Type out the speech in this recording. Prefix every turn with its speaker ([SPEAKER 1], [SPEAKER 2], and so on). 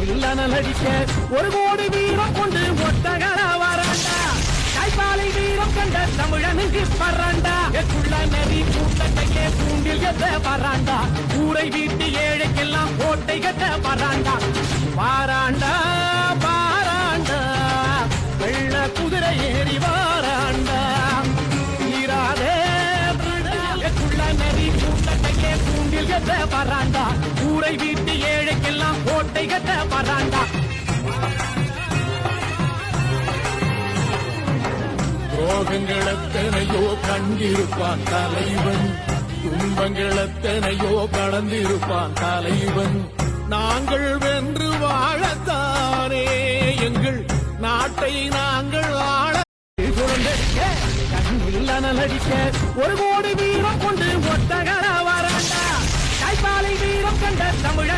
[SPEAKER 1] அடிக்க ஒரு கோடி வீரம் கொண்டு ஒட்டகர வராண்டா கைப்பாலை வீரம் கண்ட தமிழனுக்கு பறாண்டா எக்குள்ள நதி கூட்டத்தையே பூண்டில் எத்த பறாண்டா ஊரை வீட்டு ஏழைக்கெல்லாம் கோட்டை கட்ட பறாண்டா பாராண்டா பாராண்டா வெள்ள குதிரை ஏறி வாராண்டா ஈராதே எக்குள்ள நதி கூட்டத்தையே பூண்டில் எத்த பறாண்டா ஊரை வீட்டு ஏழைக்கெல்லாம் கோட்டை கட்ட பறாண்டா துரோகங்கள் எத்தனையோ கண்டிருப்பான் தலைவன் துன்பங்கள் எத்தனையோ கடந்திருப்பான் தலைவன் நாங்கள் வென்று வாழத்தானே எங்கள் நாட்டை நாங்கள் ஆள குழந்தைக்க கண்ணில் அனலடிக்க ஒரு கோடி